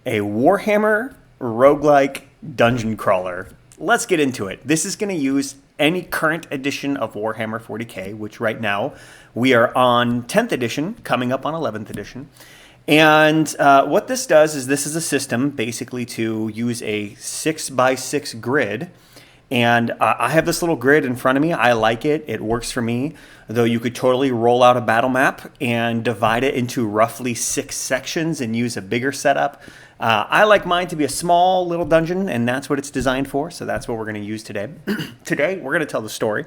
a Warhammer roguelike dungeon crawler. Let's get into it. This is going to use any current edition of Warhammer 40k, which right now we are on 10th edition, coming up on 11th edition. And what this does is this is a system basically to use a 6x6 grid. And I have this little grid in front of me. I like it. It works for me. Though you could totally roll out a battle map and divide it into roughly 6 sections and use a bigger setup. I like mine to be a small little dungeon, and that's what it's designed for. So that's what we're going to use today. Today, we're going to tell the story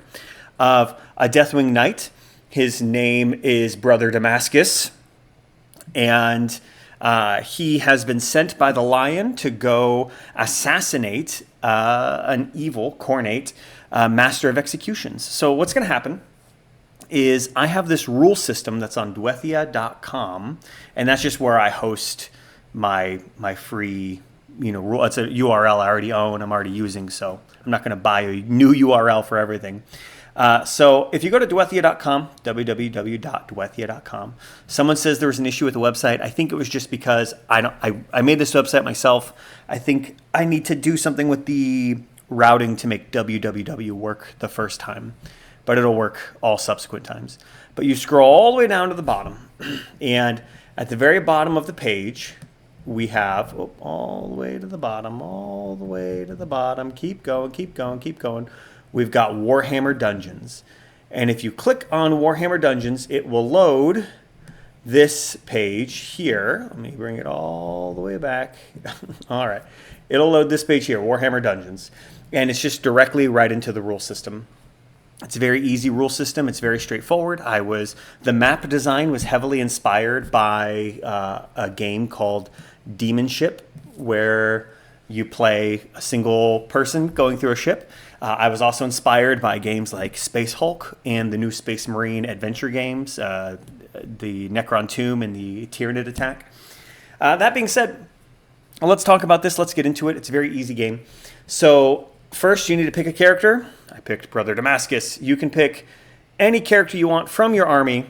of a Deathwing Knight. His name is Brother Damascus. And he has been sent by the Lion to go assassinate an evil, Cornate, Master of Executions. So what's going to happen is I have this rule system that's on dwethia.com, and that's just where I host my free rule. It's a URL I already own, I'm already using, so I'm not going to buy a new URL for everything. So if you go to dwethia.com, www.dwethia.com, someone says there was an issue with the website. I think it was just because I made this website myself. I think I need to do something with the routing to make www work the first time, but it'll work all subsequent times. But you scroll all the way down to the bottom, and at the very bottom of the page, we have all the way to the bottom, keep going. We've got Warhammer Dungeons. And if you click on Warhammer Dungeons, it will load this page here. Let me bring it all the way back. All right. It'll load this page here, Warhammer Dungeons. And it's just directly right into the rule system. It's a very easy rule system. It's very straightforward. The map design was heavily inspired by a game called Demon Ship, where you play a single person going through a ship. I was also inspired by games like Space Hulk and the new Space Marine adventure games, the Necron Tomb and the Tyranid Attack. That being said, let's talk about this. Let's get into it. It's a very easy game. So first, you need to pick a character. I picked Brother Damascus. You can pick any character you want from your army,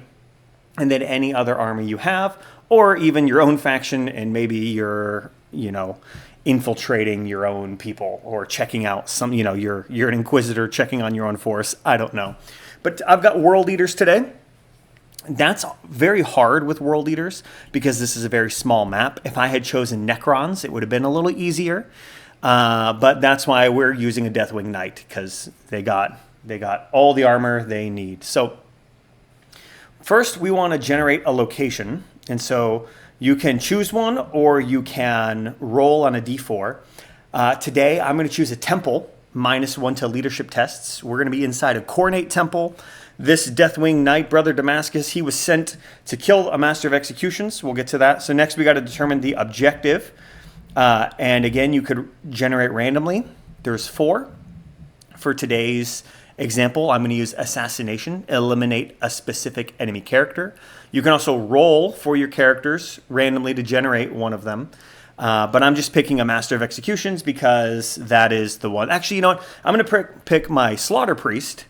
and then any other army you have, or even your own faction, and maybe you're, infiltrating your own people or checking out some, you're an inquisitor checking on your own force. I don't know. But I've got world eaters today. That's very hard with world eaters because this is a very small map. If I had chosen Necrons, it would have been a little easier. But that's why we're using a Deathwing Knight, because they got all the armor they need. So first we want to generate a location. And so you can choose one, or you can roll on a d4. Today, I'm going to choose a temple, -1 to leadership tests. We're going to be inside a Cornate temple. This Deathwing Knight, Brother Damascus, he was sent to kill a Master of Executions. We'll get to that. So next, we got to determine the objective. And again, you could generate randomly. There's 4. For today's example, I'm going to use Assassination, eliminate a specific enemy character. You can also roll for your characters randomly to generate one of them. But I'm just picking a Master of Executions because that is the one. Actually, you know what? I'm going to pick my Slaughter Priest,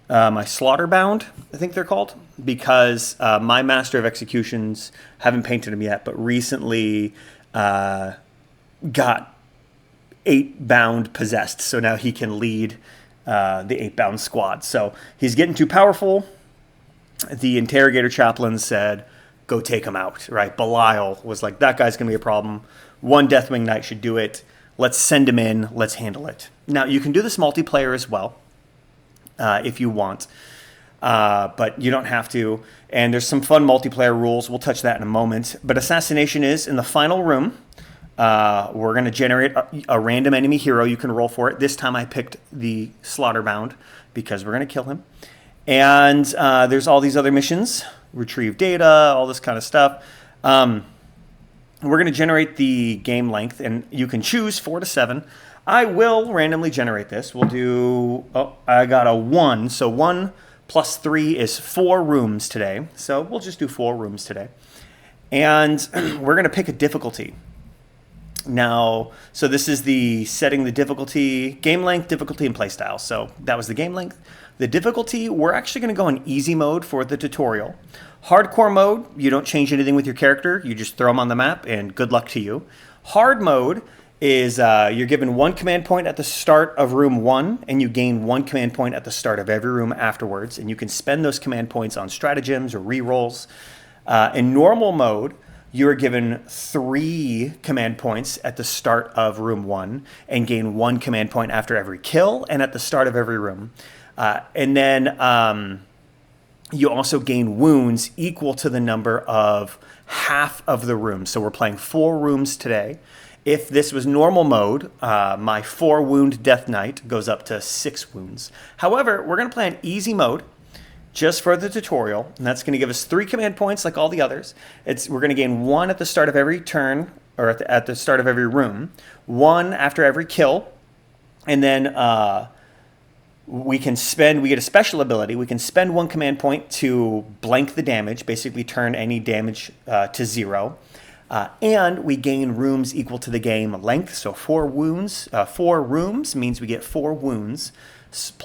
my Slaughterbound, I think they're called, because my Master of Executions, haven't painted him yet, but recently got 8-bound possessed. So now he can lead the 8-bound squad. So he's getting too powerful. The interrogator chaplain said, go take him out, right? Belial was like, that guy's going to be a problem. One Deathwing Knight should do it. Let's send him in. Let's handle it. Now, you can do this multiplayer as well if you want, but you don't have to. And there's some fun multiplayer rules. We'll touch that in a moment. But Assassination is in the final room. We're going to generate a random enemy hero. You can roll for it. This time I picked the Slaughterbound because we're going to kill him. And there's all these other missions, retrieve data, all this kind of stuff. We're going to generate the game length, and you can choose 4 to 7. I will randomly generate this. We'll do, I got a 1. So 1 plus 3 is 4 rooms today. So we'll just do 4 rooms today. And we're going to pick a difficulty. Now, so this is the setting the difficulty, game length, difficulty, and playstyle. So that was the game length. The difficulty, we're actually going to go in easy mode for the tutorial. Hardcore mode, you don't change anything with your character. You just throw them on the map, and good luck to you. Hard mode is you're given 1 command point at the start of room 1, and you gain 1 command point at the start of every room afterwards, and you can spend those command points on stratagems or rerolls. In normal mode, you are given 3 command points at the start of room 1 and gain 1 command point after every kill and at the start of every room. And then you also gain wounds equal to the number of half of the rooms. So we're playing 4 rooms today. If this was normal mode, my 4 wound Death Knight goes up to 6 wounds. However, we're going to play an easy mode just for the tutorial, and that's going to give us 3 command points like all the others. We're going to gain 1 at the start of every turn, or at the start of every room, 1 after every kill, and then we get a special ability. We can spend 1 command point to blank the damage, basically turn any damage to 0. And we gain rooms equal to the game length. So 4 rooms means we get 4 wounds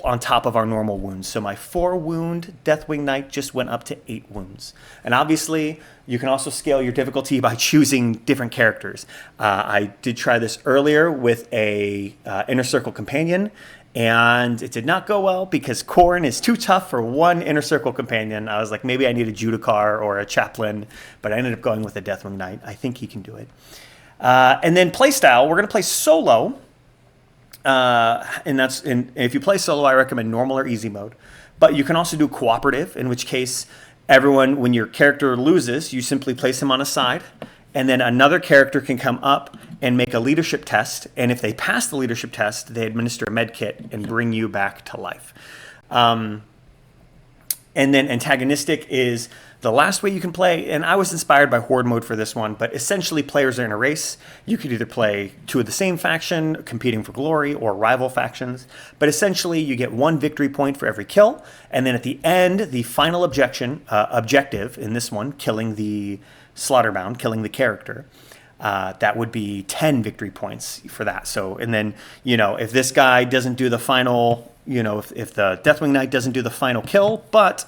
on top of our normal wounds. So my 4 wound Deathwing Knight just went up to 8 wounds. And obviously, you can also scale your difficulty by choosing different characters. I did try this earlier with a Inner Circle companion, and it did not go well because Khorne is too tough for 1 Inner Circle companion. I was like, maybe I need a Judicar or a Chaplain, but I ended up going with a Deathwing Knight. I think he can do it. And then playstyle, we're going to play solo. And if you play solo, I recommend normal or easy mode. But you can also do cooperative, in which case everyone, when your character loses, you simply place him on a side, and then another character can come up and make a leadership test, and if they pass the leadership test, they administer a med kit and bring you back to life. And then antagonistic is the last way you can play, and I was inspired by Horde mode for this one, but essentially players are in a race. You could either play 2 of the same faction, competing for glory, or rival factions, but essentially you get 1 victory point for every kill, and then at the end, the final objective in this one, killing the Slaughterbound, killing the character, that would be 10 victory points for that. So, and then, if this guy doesn't do the final, if the Deathwing Knight doesn't do the final kill, but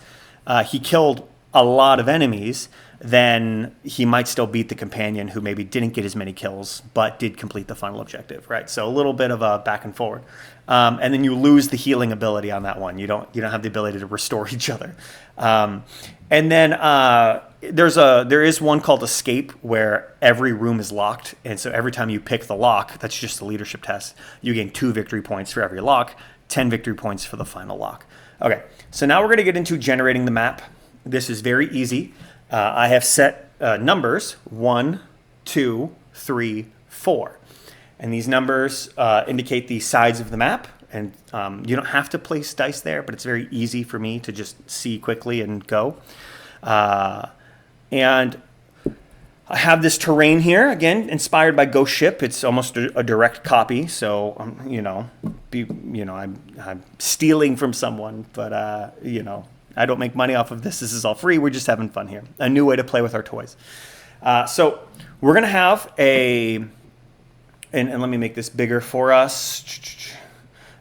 he killed a lot of enemies, then he might still beat the companion who maybe didn't get as many kills, but did complete the final objective, right? So a little bit of a back and forward. And then you lose the healing ability on that one. You don't have the ability to restore each other. And then there is one called Escape, where every room is locked, and so every time you pick the lock, that's just a leadership test, you gain 2 victory points for every lock, 10 victory points for the final lock. Okay, so now we're going to get into generating the map. This is very easy. I have set numbers 1, 2, 3, 4. And these numbers indicate the sides of the map. And you don't have to place dice there, but it's very easy for me to just see quickly and go. And I have this terrain here, again, inspired by Ghost Ship. It's almost a direct copy, so I'm stealing from someone, but I don't make money off of this. This is all free. We're just having fun here. A new way to play with our toys. So we're gonna have and let me make this bigger for us.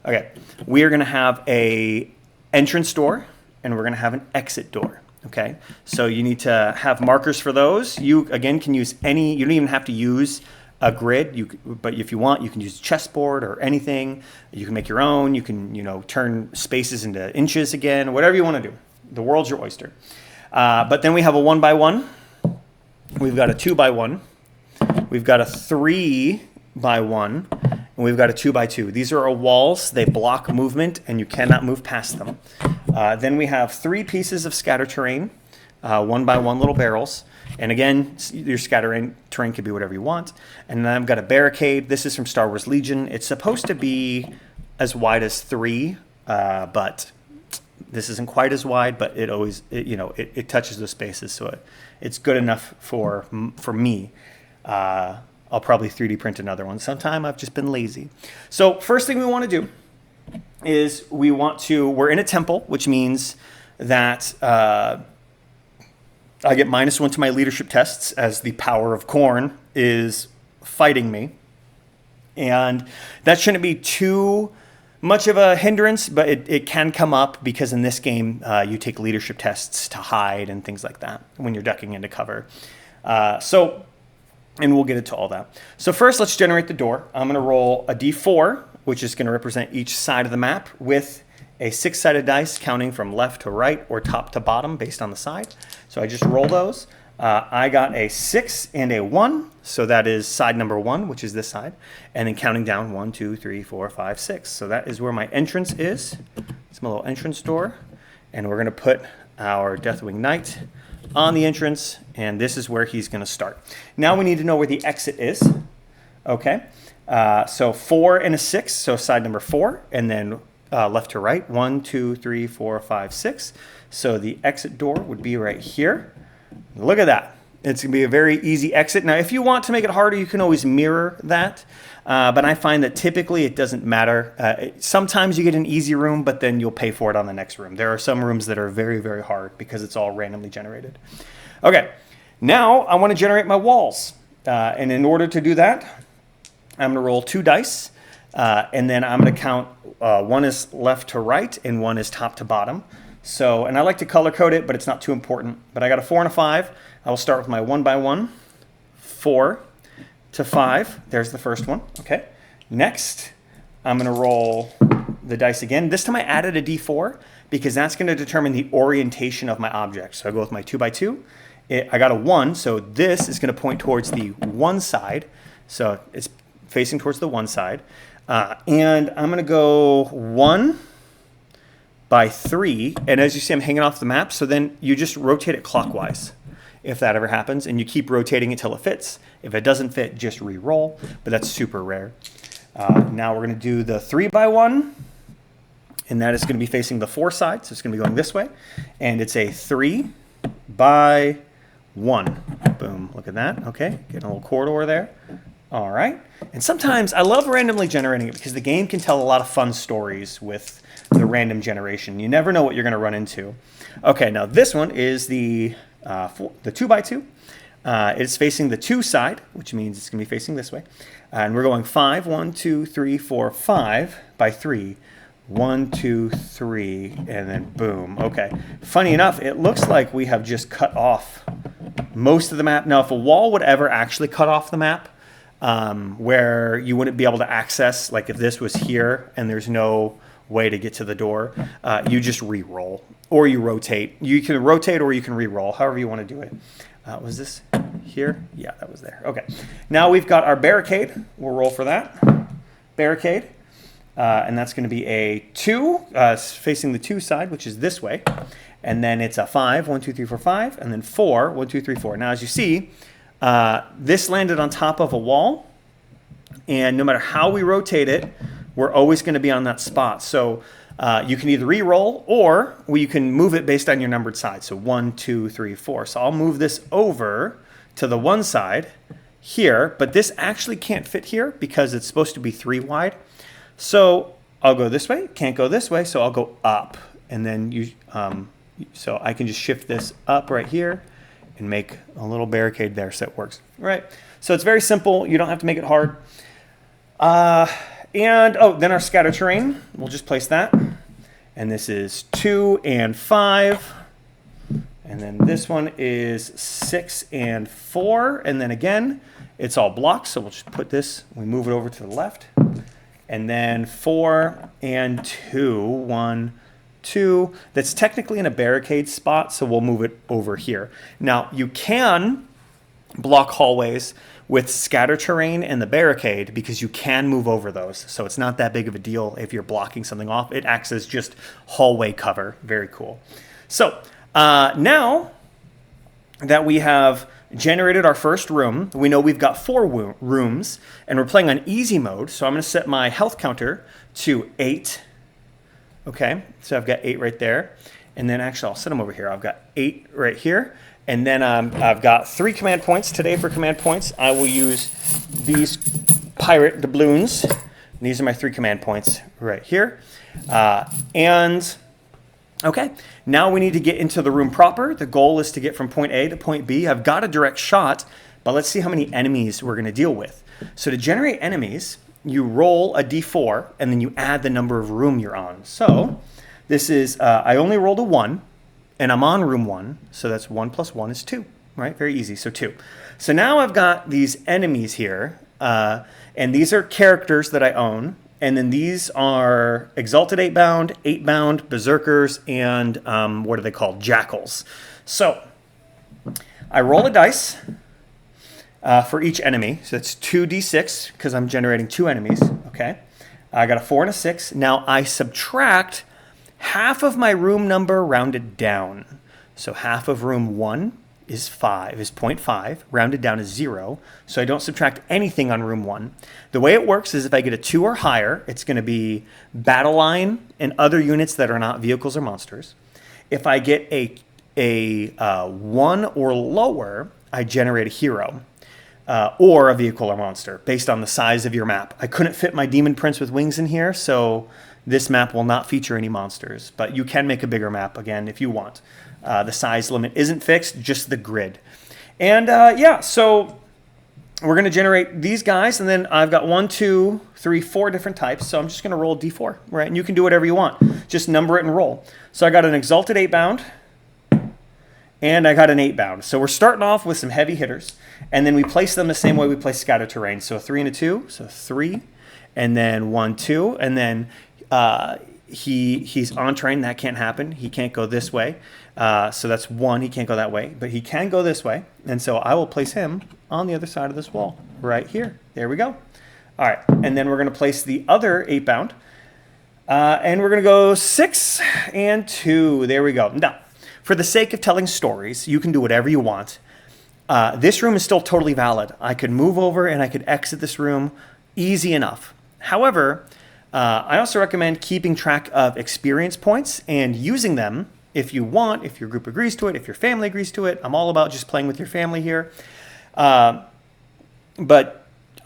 Okay, we are gonna have a entrance door, and we're gonna have an exit door. Okay, so you need to have markers for those. You, again, can use any, you don't even have to use a grid, but if you want, you can use a chessboard or anything. You can make your own. You can, turn spaces into inches again, whatever you want to do. The world's your oyster. But then we have a 1x1. We've got a 2x1. We've got a 3x1. And we've got a 2x2. These are our walls. They block movement, and you cannot move past them. Then we have 3 pieces of scatter terrain, 1x1 little barrels. And again, your scatter terrain could be whatever you want. And then I've got a barricade. This is from Star Wars Legion. It's supposed to be as wide as 3, but this isn't quite as wide, but it touches those spaces, so it's good enough for me. I'll probably 3D print another one sometime. I've just been lazy. So first thing we want to do is we're in a temple, which means that I get -1 to my leadership tests as the power of Khorne is fighting me. And that shouldn't be too much of a hindrance, but it can come up because in this game you take leadership tests to hide and things like that when you're ducking into cover. So and we'll get into all that. So first, let's generate the door. I'm going to roll a d4, which is going to represent each side of the map with a 6-sided dice counting from left to right or top to bottom based on the side. So I just roll those. I got a 6 and a 1, so that is side number 1, which is this side, and then counting down 1, 2, 3, 4, 5, 6. So that is where my entrance is. It's my little entrance door, and we're going to put our Deathwing Knight on the entrance, and this is where he's going to start. Now we need to know where the exit is. Okay, so 4 and a 6, so side number 4, and then left to right, 1, 2, 3, 4, 5, 6. So the exit door would be right here. Look at that. It's going to be a very easy exit. Now, if you want to make it harder, you can always mirror that. But I find that typically it doesn't matter. Sometimes you get an easy room, but then you'll pay for it on the next room. There are some rooms that are very, very hard because it's all randomly generated. Okay, now I want to generate my walls. And in order to do that, I'm going to roll 2 dice. And then I'm going to count, one is left to right and one is top to bottom. So, and I like to color code it, but it's not too important. But I got a 4 and a 5. I will start with my 1 by 1, 4 to 5. There's the first one. Okay. Next, I'm going to roll the dice again. This time I added a d4 because that's going to determine the orientation of my object. So I go with my 2 by 2. I got a 1, so this is going to point towards the one side. So it's facing towards the one side. And I'm going to go 1 by 3, and as you see, I'm hanging off the map, so then you just rotate it clockwise if that ever happens, and you keep rotating it till it fits. If it doesn't fit, just re-roll, but that's super rare. Now we're going to do the 3 by 1, and that is going to be facing the 4 side, so it's going to be going this way, and it's a 3 by 1. Boom, look at that. Okay, getting a little corridor there. All right, and sometimes I love randomly generating it because the game can tell a lot of fun stories with the random generation. You never know what you're going to run into. Okay, now this one is the 2 by 2. It's facing the 2 side, which means it's going to be facing this way. And we're going 5, 1, 2, 3, 4, 5 by 3. 1, 2, 3, and then boom. Okay, funny enough, it looks like we have just cut off most of the map. Now, if a wall would ever actually cut off the map, where you wouldn't be able to access, like if this was here and there's no way to get to the door, you just re-roll or you rotate. You can rotate or you can re-roll, however you want to do it. Was this here? Yeah, that was there. Okay, now we've got our barricade. We'll roll for that. Barricade, and that's going to be a 2 facing the 2 side, which is this way. And then it's a 5, 1, 2, 3, 4, 5, and then 4, 1, 2, 3, 4. Now, as you see, this landed on top of a wall, and no matter how we rotate it, we're always going to be on that spot. So you can either re-roll or you can move it based on your numbered side. So 1, 2, 3, 4. So I'll move this over to the one side here, but this actually can't fit here because it's supposed to be 3 wide. So I'll go this way, can't go this way, so I'll go up. And then so I can just shift this up right here and make a little barricade there so it works. All right, so it's very simple. You don't have to make it hard. Then our scatter terrain, we'll just place that. And this is 2 and 5. And then this one is 6 and 4. And then again, it's all blocks. So we'll just put this, we move it over to the left. And then 4 and 2, 1, 2. That's technically in a barricade spot, so we'll move it over here. Now, you can block hallways with scatter terrain and the barricade because you can move over those. So it's not that big of a deal if you're blocking something off. It acts as just hallway cover. Very cool. So now that we have generated our first room, we know we've got 4 rooms, and we're playing on easy mode. So I'm going to set my health counter to 8. Okay, so I've got 8 right there. And then actually I'll set them over here. I've got 8 right here. And then I've got 3 command points. Today for command points, I will use these pirate doubloons. These are my 3 command points right here. Okay, now we need to get into the room proper. The goal is to get from point A to point B. I've got a direct shot, but let's see how many enemies we're going to deal with. So to generate enemies, you roll a d4, and then you add the number of room you're on. So this is, I only rolled a 1, and I'm on room 1, so that's 1 plus 1 is 2, right? Very easy, so 2. So now I've got these enemies here, and these are characters that I own. And then these are Exalted 8-bound, 8-bound, Berserkers, and what are they called? Jackals. So I roll a dice for each enemy. So it's 2d6 because I'm generating 2 enemies. Okay. I got a 4 and a 6. Now I subtract half of my room number rounded down. So half of room 1 is 0.5, rounded down is 0. So I don't subtract anything on room 1. The way it works is if I get a 2 or higher, it's going to be battle line and other units that are not vehicles or monsters. If I get a 1 or lower, I generate a hero. Or a vehicle or monster based on the size of your map. I couldn't fit my Demon Prince with wings in here, so this map will not feature any monsters, but you can make a bigger map again if you want. The size limit isn't fixed, just the grid. And yeah, so we're going to generate these guys, and then I've got 1, 2, 3, 4 different types, so I'm just going to roll a d4, right? And you can do whatever you want. Just number it and roll. So I got an Exalted 8-bound, and I got an 8-bound. So we're starting off with some heavy hitters, and then we place them the same way we place Scatter Terrain. So a 3 and a 2, so 3, and then 1, 2, and then he's on terrain. That can't happen. He can't go this way. So that's 1. He can't go that way, but he can go this way. And so I will place him on the other side of this wall right here. There we go. All right. And then we're going to place the other 8-bound. And we're going to go 6 and 2. There we go. Now, for the sake of telling stories, you can do whatever you want. This room is still totally valid. I could move over and I could exit this room easy enough. However, I also recommend keeping track of experience points and using them if you want, if your group agrees to it, if your family agrees to it. I'm all about just playing with your family here. But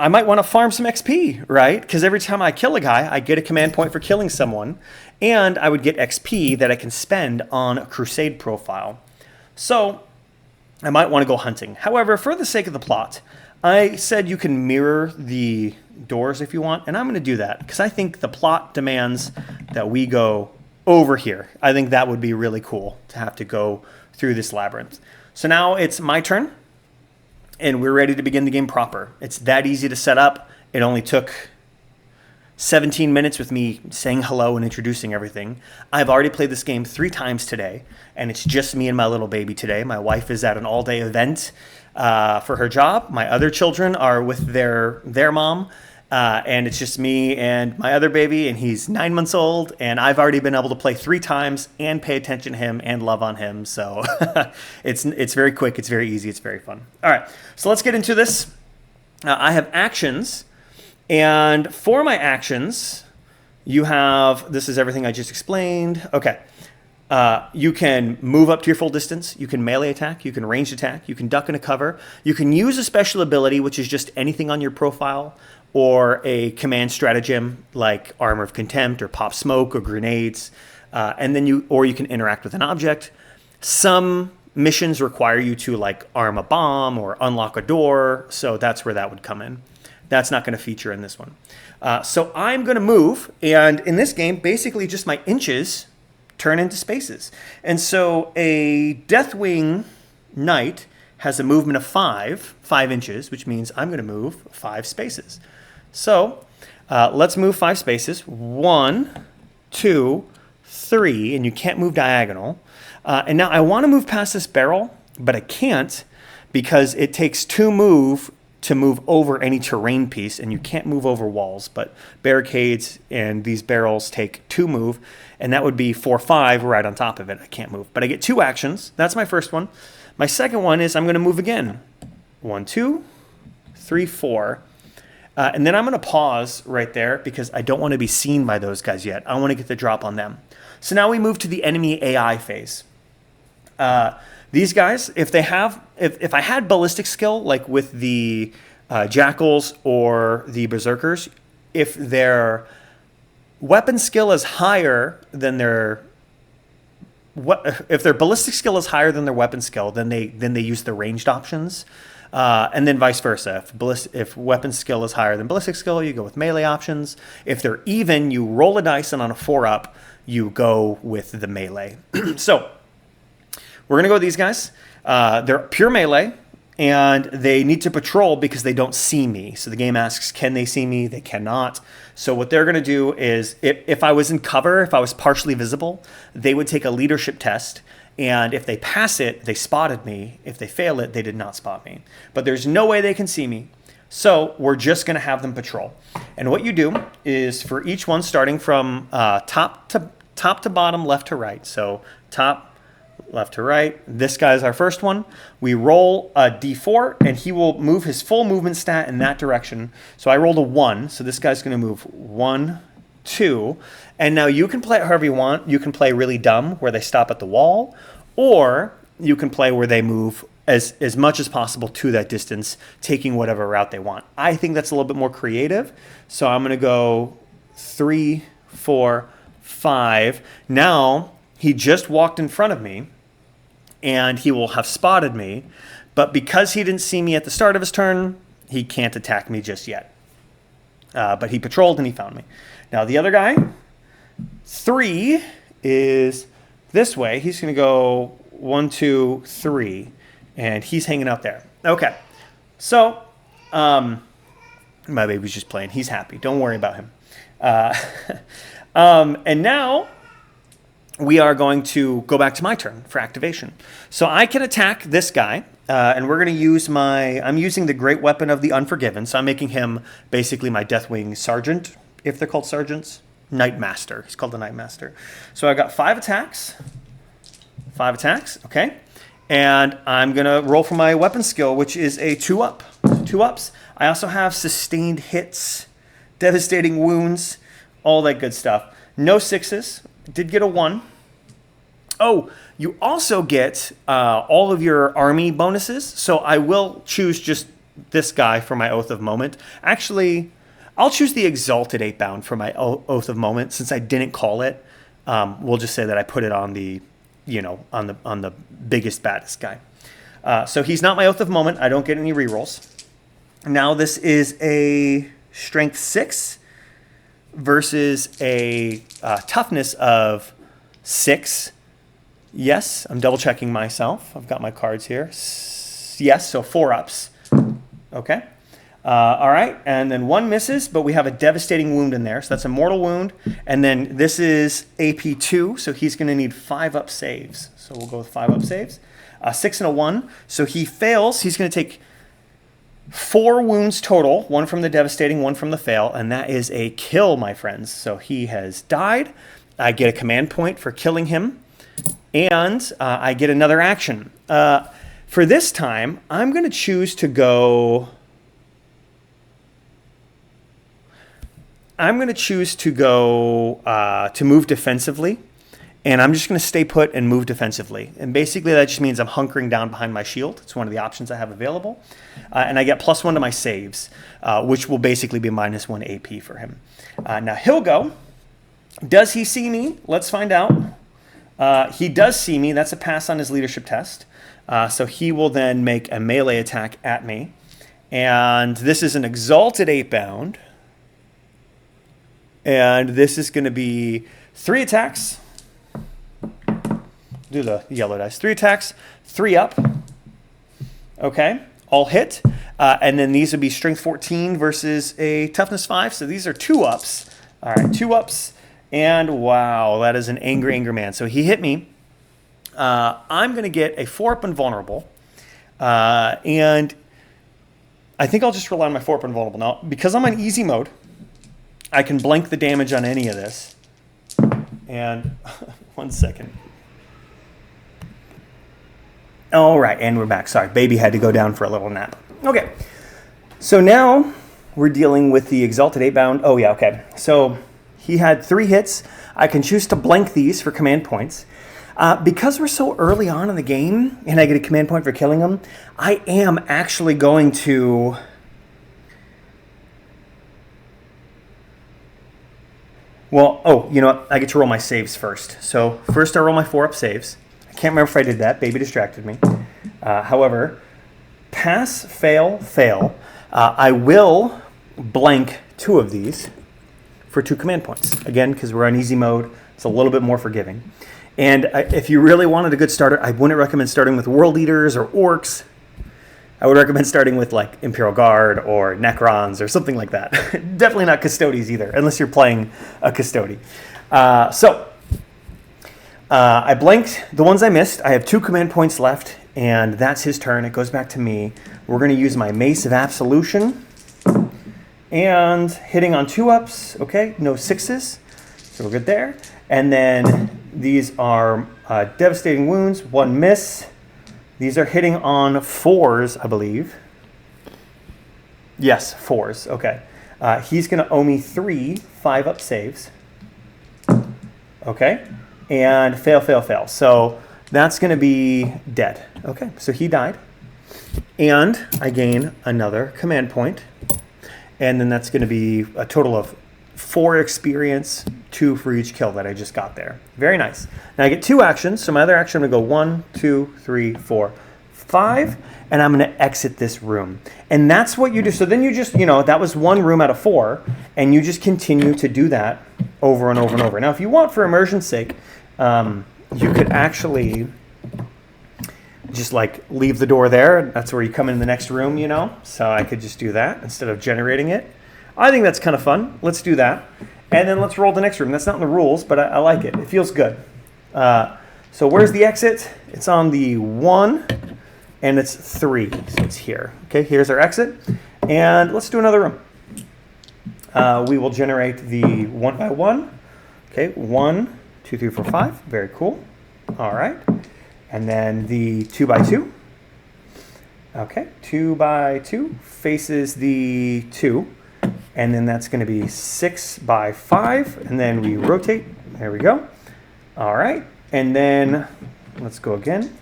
I might want to farm some XP, right? Because every time I kill a guy, I get a command point for killing someone, and I would get XP that I can spend on a Crusade profile. So I might want to go hunting. However, for the sake of the plot, I said you can mirror the doors if you want, and I'm going to do that because I think the plot demands that we go over here. I think that would be really cool to have to go through this labyrinth. So now it's my turn, and we're ready to begin the game proper. It's that easy to set up. It only took 17 minutes with me saying hello and introducing everything. I've already played this game 3 times today, and it's just me and my little baby today. My wife is at an all-day event for her job. My other children are with their mom, and it's just me and my other baby, and he's 9 months old, and I've already been able to play 3 times and pay attention to him and love on him. So it's very quick, it's very easy, it's very fun. All right, so let's get into this. I have actions, and for my actions, you have, this is everything I just explained. Okay. You can move up to your full distance. You can melee attack. You can ranged attack. You can duck into cover. You can use a special ability, which is just anything on your profile, or a command stratagem like Armor of Contempt or Pop Smoke or Grenades. And then you can interact with an object. Some missions require you to like arm a bomb or unlock a door. So that's where that would come in. That's not going to feature in this one. So I'm going to move. And in this game, basically just my inches turn into spaces. And so a Deathwing Knight has a movement of 5 inches, which means I'm going to move 5 spaces. So let's move 5 spaces. 1, 2, 3, and you can't move diagonal. And now I want to move past this barrel, but I can't because it takes 2 move to move over any terrain piece, and you can't move over walls, but barricades and these barrels take 2 move, and that would be 4, 5 right on top of it. I can't move, but I get 2 actions. That's my first one. My second one is I'm going to move again. 1, 2, 3, 4. And then I'm going to pause right there because I don't want to be seen by those guys yet. I want to get the drop on them. So now we move to the enemy AI phase. These guys, if I had ballistic skill, like with the Jackals or the Berserkers, if their weapon skill is higher than if their ballistic skill is higher than their weapon skill, then they use the ranged options, and then vice versa. If weapon skill is higher than ballistic skill, you go with melee options. If they're even, you roll a dice, and on a 4-up, you go with the melee. So we're going to go with these guys. They're pure melee, and they need to patrol because they don't see me. So the game asks, can they see me? They cannot. So what they're going to do is, if I was in cover, if I was partially visible, they would take a leadership test. And if they pass it, they spotted me. If they fail it, they did not spot me. But there's no way they can see me. So we're just going to have them patrol. And what you do is, for each one, starting from top to bottom, left to right. So top, left to right. This guy's our first one. We roll a d4, and he will move his full movement stat in that direction. So I rolled a 1, so this guy's going to move 1, 2. And now you can play it however you want. You can play really dumb, where they stop at the wall, or you can play where they move as much as possible to that distance, taking whatever route they want. I think that's a little bit more creative. So I'm going to go 3, 4, 5. Now, he just walked in front of me, and he will have spotted me, but because he didn't see me at the start of his turn, he can't attack me just yet. But he patrolled and he found me. Now the other guy, 3, is this way. He's going to go 1, 2, 3, and he's hanging out there. Okay, so my baby's just playing. He's happy. Don't worry about him. And now we are going to go back to my turn for activation. So I can attack this guy, and we're going to use I'm using the Great Weapon of the Unforgiven, so I'm making him basically my Deathwing Sergeant, if they're called Sergeants. Knight Master. He's called the Knight Master. So I got 5 attacks. 5 attacks, okay. And I'm going to roll for my weapon skill, which is a 2-up. 2 ups. I also have sustained hits, devastating wounds, all that good stuff. No 6s. Did get a 1. Oh, you also get all of your army bonuses. So I will choose just this guy for my Oath of Moment. Actually, I'll choose the Exalted 8-bound for my Oath of Moment, since I didn't call it. We'll just say that I put it on the, on the biggest, baddest guy. So he's not my Oath of Moment. I don't get any rerolls. Now this is a Strength 6. Versus a toughness of 6. Yes, I'm double checking myself. I've got my cards here. Yes, so 4 ups. Okay. All right, and then 1 misses, but we have a devastating wound in there. So that's a mortal wound. And then this is AP 2, so he's going to need 5-up saves. So we'll go with 5-up saves. 6 and a 1. So he fails. He's going to take 4 wounds total, 1 from the devastating, 1 from the fail, and that is a kill, my friends. So he has died. I get a command point for killing him, and I get another action. For this time, I'm going to choose to go... to move defensively. And I'm just going to stay put and move defensively. And basically that just means I'm hunkering down behind my shield. It's one of the options I have available. And I get +1 to my saves, which will basically be -1 AP for him. Now he'll go. Does he see me? Let's find out. He does see me. That's a pass on his leadership test. So he will then make a melee attack at me. And this is an Exalted 8-bound. And this is going to be 3 attacks. Do the yellow dice. 3 attacks, 3 up. Okay, all hit. And then these would be Strength 14 versus a Toughness 5. So these are 2 ups. All right, 2 ups. And wow, that is an angry man. So he hit me. I'm going to get a 4-up invulnerable. And I think I'll just rely on my 4-up invulnerable. Now, because I'm on easy mode, I can blank the damage on any of this. And 1 second. All right, and we're back. Sorry, baby had to go down for a little nap. Okay, so now we're dealing with the Exalted 8-bound. Oh, yeah, okay. So he had 3 hits. I can choose to blank these for command points. Because we're so early on in the game, and I get a command point for killing him, I am actually going to... Well, oh, you know what? I get to roll my saves first. So first I roll my 4-up saves. Can't remember if I did that. Baby distracted me. However, pass, fail, fail. I will blank 2 of these for 2 command points. Again, because we're on easy mode, it's a little bit more forgiving. And if you really wanted a good starter, I wouldn't recommend starting with World Eaters or Orcs. I would recommend starting with like Imperial Guard or Necrons or something like that. Definitely not Custodes either, unless you're playing a Custode. I blanked the ones I missed. I have 2 command points left, and that's his turn. It goes back to me. We're going to use my Mace of Absolution. And hitting on 2-ups, okay, no 6s. So we're good there. And then these are devastating wounds, 1 miss. These are hitting on 4s, I believe. Yes, 4s, okay. He's going to owe me 3 5-up saves. Okay, and fail, fail, fail. So that's going to be dead. Okay, so he died. And I gain another command point. And then that's going to be a total of 4 experience, 2 for each kill that I just got there. Very nice. Now I get 2 actions. So my other action, I'm going to go 1, 2, 3, 4, 5. And I'm going to exit this room. And that's what you do. So then you just, that was 1 room out of 4. And you just continue to do that over and over and over. Now, if you want, for immersion's sake, you could actually just like leave the door there. That's where you come in the next room, So I could just do that instead of generating it. I think that's kind of fun. Let's do that. And then let's roll the next room. That's not in the rules, but I like it. It feels good. So where's the exit? It's on the 1, and it's 3. So it's here. Okay, here's our exit. And let's do another room. We will generate the 1 by 1. Okay, 1, 2, 3, 4, 5. Very cool. All right. And then the 2 by 2. Okay, 2 by 2 faces the 2. And then that's going to be 6 by 5. And then we rotate. There we go. All right. And then let's go again.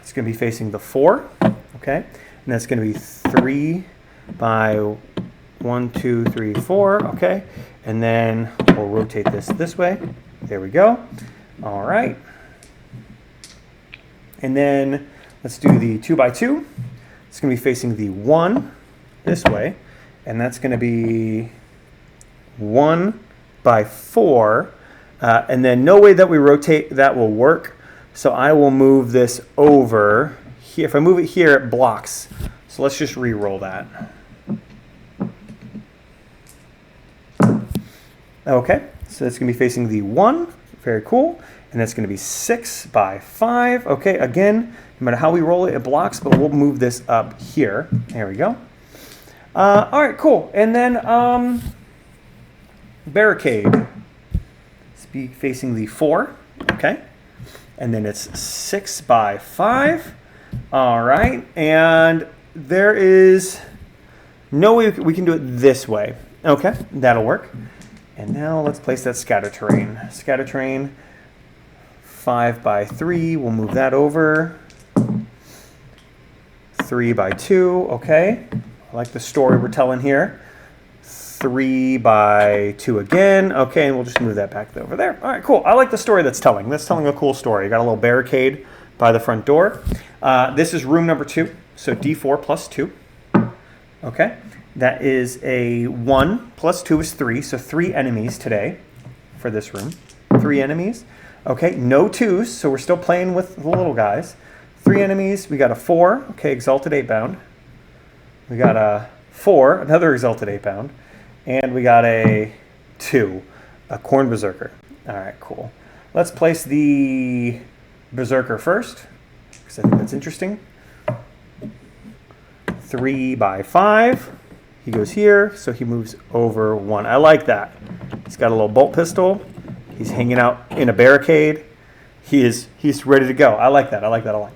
It's going to be facing the 4. Okay. And that's going to be 3 by 1, 2, 3, 4. Okay. And then we'll rotate this way. There we go. All right. And then let's do the 2 by 2. It's going to be facing the 1 this way. And that's going to be 1 by 4. And then no way that we rotate that will work. So I will move this over here. If I move it here, it blocks. So let's just re-roll that. Okay, so it's going to be facing the 1. Very cool. And that's going to be 6 by 5. Okay, again, no matter how we roll it, it blocks, but we'll move this up here. There we go. All right, cool. And then barricade. It's be facing the 4. Okay. And then it's 6 by 5. All right. And there is no way we can do it this way. Okay, that'll work. And now let's place that scatter terrain. Scatter terrain, 5 by 3. We'll move that over. 3 by 2. Okay. I like the story we're telling here. 3 by 2 again. Okay, and we'll just move that back over there. All right, cool. I like the story that's telling. That's telling a cool story. Got a little barricade by the front door. This is room number 2, so D4 plus 2. Okay, that is a 1 plus 2 is 3, so 3 enemies today for this room. 3 enemies. Okay, no 2s, so we're still playing with the little guys. 3 enemies. We got a 4. Okay, Exalted 8-bound. We got a 4, another Exalted 8-bound. And we got a 2, a Corn Berserker. All right, cool. Let's place the Berserker first, because I think that's interesting. 3 by 5. He goes here, so he moves over 1. I like that. He's got a little bolt pistol. He's hanging out in a barricade. He's ready to go. I like that. I like that a lot.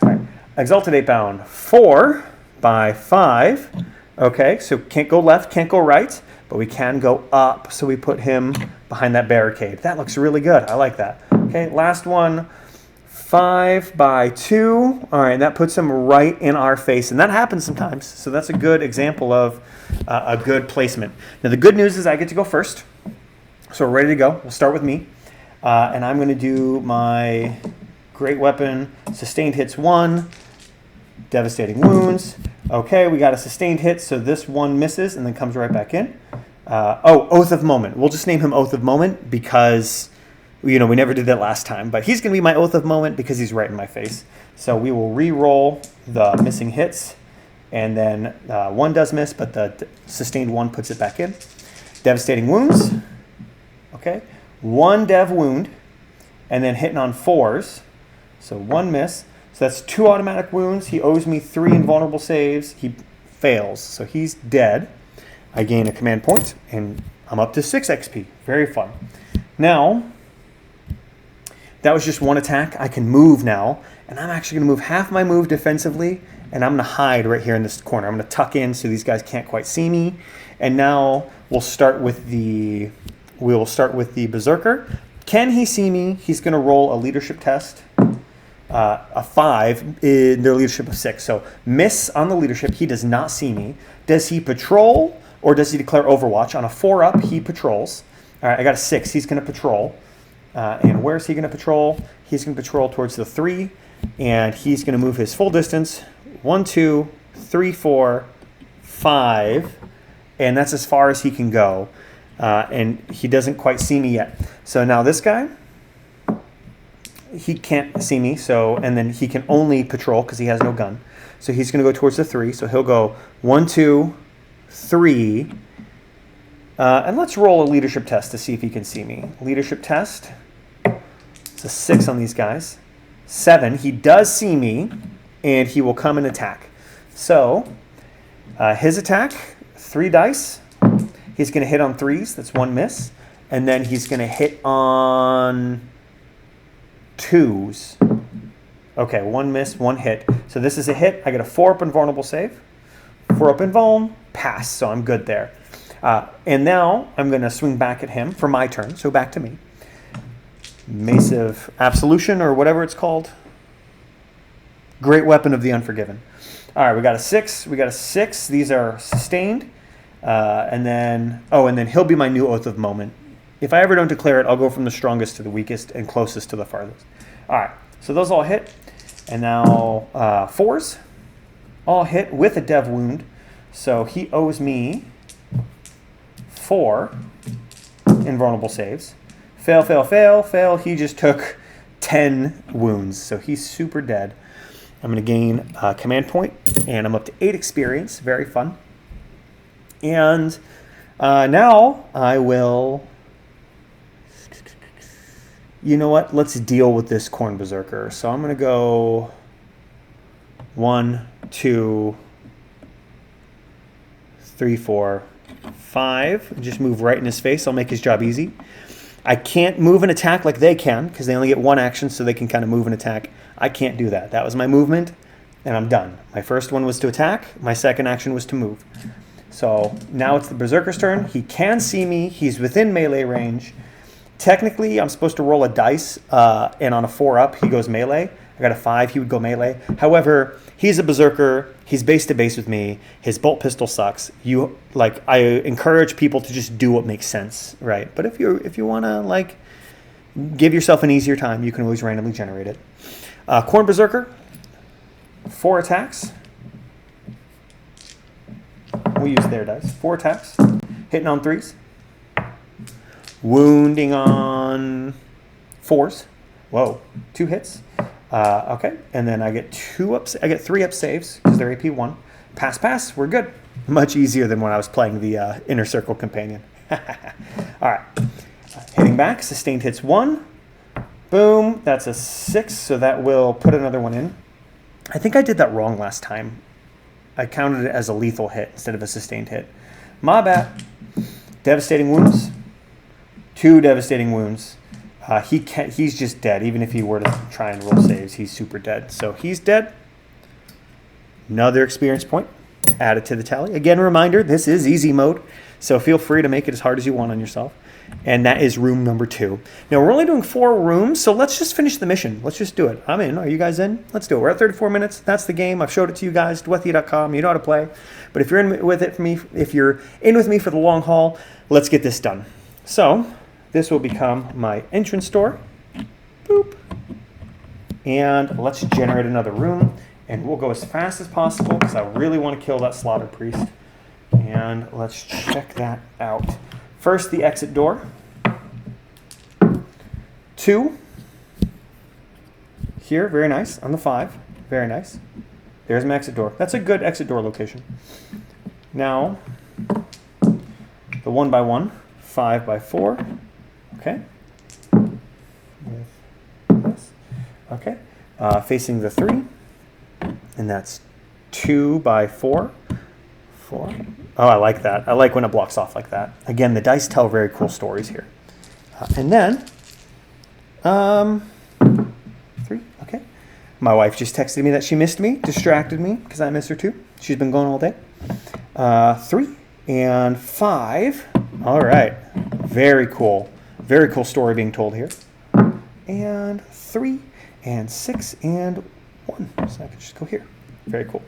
All right. Exalted 8-bound. 4 by 5. Okay, so can't go left, can't go right, but we can go up. So we put him behind that barricade. That looks really good. I like that. Okay, last one. 5 by 2. All right, that puts him right in our face. And that happens sometimes. So that's a good example of a good placement. Now, the good news is I get to go first. So we're ready to go. We'll start with me. And I'm going to do my great weapon. Sustained hits 1. Devastating wounds. Okay, we got a sustained hit. So this one misses and then comes right back in. Oath of Moment. We'll just name him Oath of Moment because You know, we never did that last time, but he's going to be my Oath of Moment because he's right in my face. So we will re-roll the missing hits, and then one does miss, but the sustained one puts it back in. Devastating wounds. Okay, one dev wound, and then hitting on 4s. So one miss. So that's 2 automatic wounds. He owes me 3 invulnerable saves. He fails, so he's dead. I gain a command point, and I'm up to 6 XP. Very fun. Now, that was just one attack. I can move now, and I'm actually going to move half my move defensively, and I'm going to hide right here in this corner. I'm going to tuck in so these guys can't quite see me. And now we'll start with the Berserker. Can he see me? He's going to roll a leadership test. A 5 in their leadership of 6. So miss on the leadership. He does not see me. Does he patrol or does he declare Overwatch? On a 4-up, he patrols. All right, I got a 6. He's going to patrol. And where's he going to patrol? He's going to patrol towards the 3, and he's going to move his full distance. 1, 2, 3, 4, 5, and that's as far as he can go. And he doesn't quite see me yet. So now this guy, he can't see me, and then he can only patrol because he has no gun. So he's going to go towards the 3. So he'll go 1, 2, 3. And let's roll a leadership test to see if he can see me. Leadership test. It's a 6 on these guys. 7. He does see me, and he will come and attack. So his attack, 3 dice. He's going to hit on 3s. That's 1 miss. And then he's going to hit on 2s. Okay, 1 miss, 1 hit. So this is a hit. I get a 4-up invulnerable save. 4-up invuln, pass. So I'm good there. And now I'm going to swing back at him for my turn. So back to me. Mace of Absolution, or whatever it's called. Great Weapon of the Unforgiven. All right, we got a 6. We got a 6. These are sustained. And then he'll be my new Oath of Moment. If I ever don't declare it, I'll go from the strongest to the weakest and closest to the farthest. All right, so those all hit. And now 4s all hit with a dev wound. So he owes me 4 invulnerable saves. Fail, fail, fail, fail. He just took 10 wounds, so he's super dead. I'm going to gain a command point, and I'm up to 8 experience. Very fun. And now I will... You know what? Let's deal with this Khorne Berserker. So I'm going to go 1, 2, 3, 4, 5. Just move right in his face. I'll make his job easy. I can't move and attack like they can because they only get 1 action, so they can kind of move and attack. I can't do that. That was my movement, and I'm done. My first one was to attack. My second action was to move. So now it's the Berserker's turn. He can see me. He's within melee range. Technically, I'm supposed to roll a dice, and on a 4-up, he goes melee. I got a 5, he would go melee. However, he's a Berserker. He's base to base with me. His bolt pistol sucks. I encourage people to just do what makes sense, right? But if you want to give yourself an easier time, you can always randomly generate it. Khorne Berserker, 4 attacks. We'll use their dice. 4 attacks, hitting on 3s. Wounding on 4s. Whoa, 2 hits. Okay, and then I get 3 up saves because they're AP 1. Pass, pass. We're good. Much easier than when I was playing the Inner Circle Companion. All right, hitting back. Sustained hits 1. Boom. That's a 6, so that will put another one in. I think I did that wrong last time. I counted it as a lethal hit instead of a sustained hit. My bad. Devastating wounds. 2 devastating wounds. He's just dead. Even if he were to try and roll saves, he's super dead. So he's dead. Another experience point added to the tally. Again, a reminder, this is easy mode, so feel free to make it as hard as you want on yourself. And that is room number 2. Now, we're only doing 4 rooms, so let's just finish the mission. Let's just do it. I'm in. Are you guys in? Let's do it. We're at 34 minutes. That's the game. I've showed it to you guys, dwethy.com. You know how to play. But if you're in with me for the long haul, let's get this done. So this will become my entrance door. Boop. And let's generate another room. And we'll go as fast as possible because I really want to kill that Slaughter Priest. And let's check that out. First, the exit door. 2 here, very nice. On the 5, very nice. There's my exit door. That's a good exit door location. Now, the 1 by 1, 5 by 4, okay. With this, okay. Facing the 3, and that's 2 by 4, 4. Oh, I like that. I like when it blocks off like that. Again, the dice tell very cool stories here. And then, 3, okay. My wife just texted me that she missed me, distracted me, because I miss her too. She's been gone all day. 3 and 5. All right. Very cool. Very cool story being told here. And 3 and 6 and 1. So I can just go here. Very cool.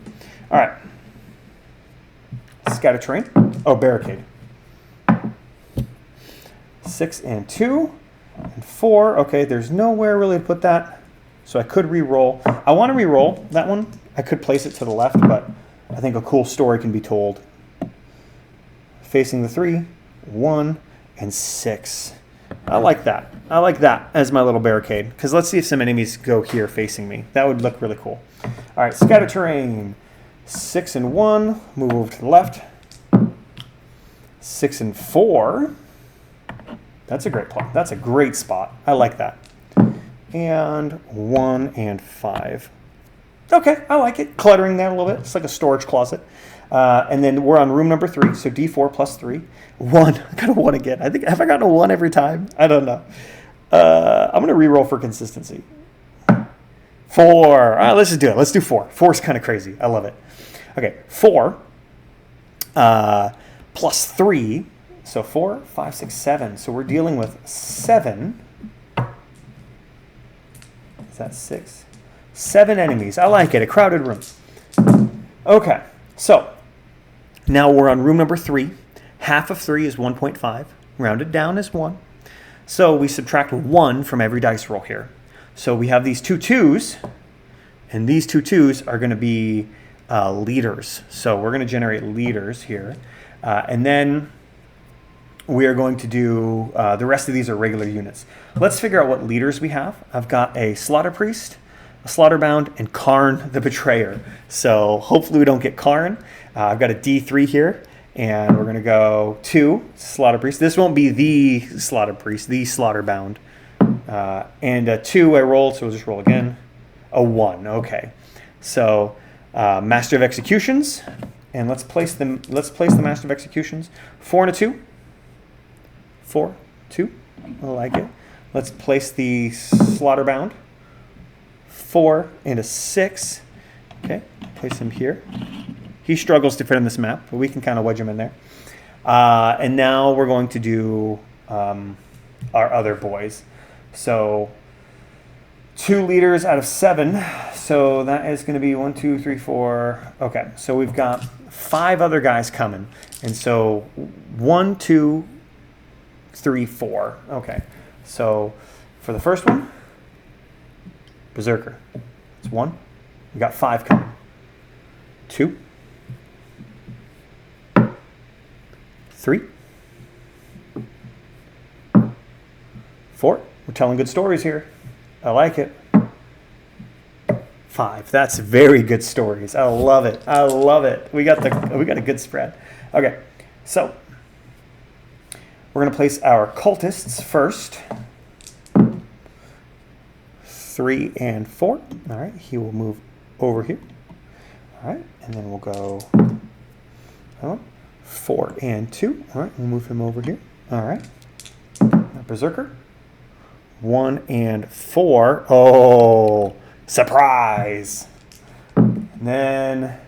All right. Scatter terrain. Oh, barricade. 6 and 2 and 4. Okay, there's nowhere really to put that. So I could re-roll. I want to re-roll that one. I could place it to the left, but I think a cool story can be told. Facing the 3, 1, and 6. I like that. I like that as my little barricade. Because let's see if some enemies go here facing me. That would look really cool. All right, scatter terrain. 6 and 1. Move over to the left. 6 and 4. That's a great plot. That's a great spot. I like that. And 1 and 5. Okay, I like it. Cluttering that a little bit. It's like a storage closet. And then we're on room number 3. So D4 plus 3. 1. I got a 1 again. I think, have I gotten a 1 every time? I don't know. I'm going to re-roll for consistency. 4. All right, let's just do it. Let's do 4. 4 is kind of crazy. I love it. Okay, 4 plus 3. So 4, 5, 6, 7. So we're dealing with 7. Is that 6? 7 enemies. I like it. A crowded room. Okay, so now we're on room number 3. Half of 3 is 1.5. Rounded down is 1. So we subtract 1 from every dice roll here. So we have these 2 2s, and these 2 2s are going to be leaders. So we're going to generate leaders here. And then we are going to do, the rest of these are regular units. Let's figure out what leaders we have. I've got a Slaughter Priest, a Slaughterbound, and Karn the Betrayer. So hopefully we don't get Karn. I've got a D3 here, and we're going to go 2 Slaughter Priest. This won't be the Slaughter Priest, the Slaughterbound. And a 2 I rolled, so we'll just roll again. A 1, okay. So Master of Executions, and let's place the Master of Executions. 4 and a 2. 4, 2. I like it. Let's place the Slaughterbound. 4 and a 6. Okay, place him here. He struggles to fit on this map, but we can kind of wedge him in there. And now we're going to do our other boys. So 2 leaders out of 7. So that is going to be 1, 2, 3, 4. Okay, so we've got 5 other guys coming. And so 1, 2, 3, 4. Okay, so for the first one, Berserker. It's 1. We got 5 coming. 2. 3. 4. We're telling good stories here. I like it. 5. That's very good stories. I love it. I love it. We got a good spread. Okay, so we're going to place our cultists first. 3 and 4. All right, he will move over here. All right, and then we'll go 4 and 2. All right, we'll move him over here. All right, now Berserker. 1 and 4. Oh, surprise. And then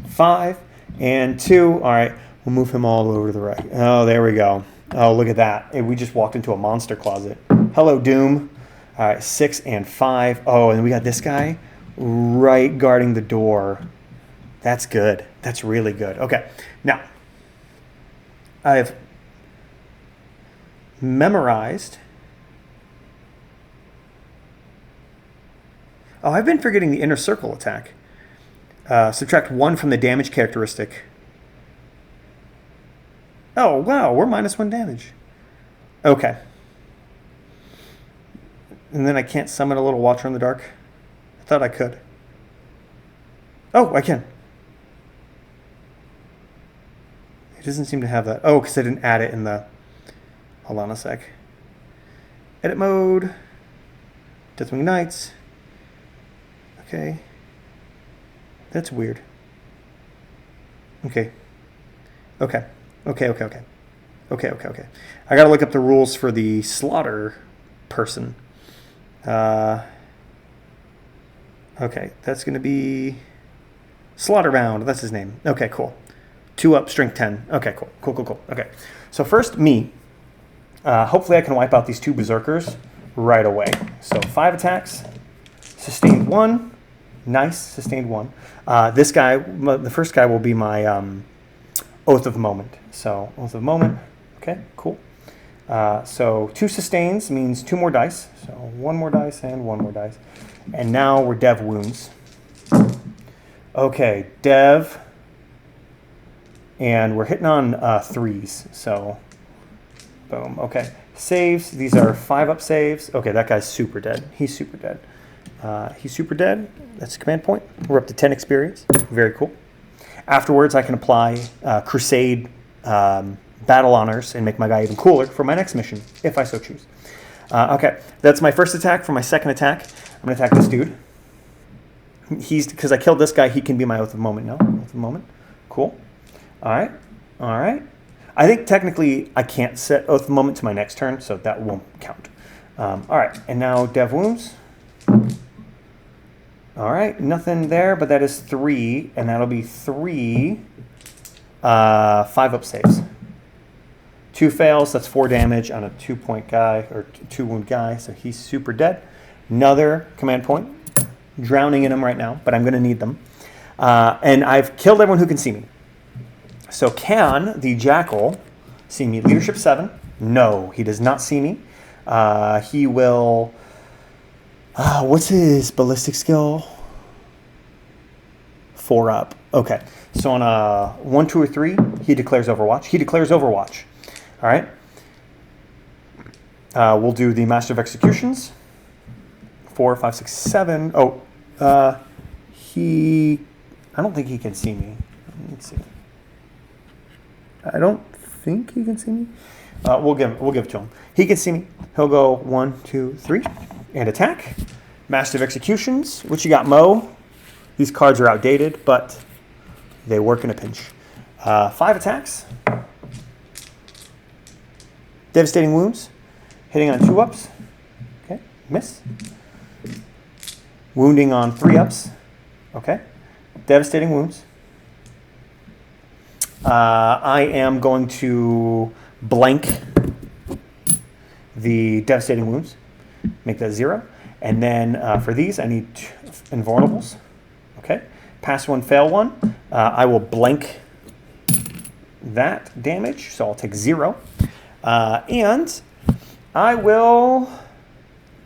5 and 2. All right, we'll move him all over to the right. Oh, there we go. Oh, look at that. We just walked into a monster closet. Hello, Doom. All right, 6 and 5. Oh, and we got this guy right guarding the door. That's good. That's really good. Okay, now I've memorized. Oh, I've been forgetting the inner circle attack. Subtract 1 from the damage characteristic. Oh, wow, we're -1 damage. Okay. And then I can't summon a little Watcher in the Dark? I thought I could. Oh, I can. It doesn't seem to have that. Oh, because I didn't add it in the... Hold on a sec. Edit mode. Deathwing Knights. Okay. That's weird. Okay. Okay. Okay. I gotta look up the rules for the slaughter person. Okay, that's gonna be Slaughterbound. That's his name. Okay, cool. 2 up, strength 10. Okay, cool. Okay, so first me. Hopefully I can wipe out these 2 berserkers right away. So 5 attacks, sustained 1. Nice, sustained 1. This guy, the first guy will be my Oath of Moment. So Oath of Moment. Okay, cool. So 2 sustains means 2 more dice. So 1 more dice and 1 more dice. And now we're dev wounds. Okay, dev. And we're hitting on 3s. So boom. Okay, saves. These are 5 up saves. Okay, that guy's super dead. He's super dead. He's super dead. That's a command point. We're up to 10 experience. Very cool. Afterwards, I can apply Crusade battle honors and make my guy even cooler for my next mission, if I so choose. Okay, that's my first attack. For my second attack, I'm going to attack this dude. Because I killed this guy, he can be my Oath of Moment now. Oath of Moment. Cool. All right. I think technically I can't set Oath of Moment to my next turn, so that won't count. All right, and now Dev Wounds. All right, nothing there, but that is 3, and that'll be 3 5 up saves. 2 fails, that's 4 damage on a 2-point guy, or 2 wound guy, so he's super dead. Another command point. Drowning in them right now, but I'm going to need them. And I've killed everyone who can see me. So can the Jackal see me? Leadership 7. No, he does not see me. He will... what's his ballistic skill? 4 up. Okay. So on a 1, 2, or 3, he declares Overwatch. He declares Overwatch. All right. We'll do the Master of Executions. 4, 5, 6, 7. Oh, I don't think he can see me. Let's see. I don't think he can see me. We'll give it to him. He can see me. He'll go 1, 2, 3, and attack. Master of Executions. What you got, Mo? These cards are outdated, but they work in a pinch. 5 attacks. Devastating Wounds. Hitting on 2 ups. Okay, miss. Wounding on 3 ups. Okay. Devastating Wounds. I am going to blank the Devastating Wounds. Make that 0. And then for these, I need Invulnerables. Okay. Pass 1, fail 1. I will blank that damage, so I'll take 0. And I will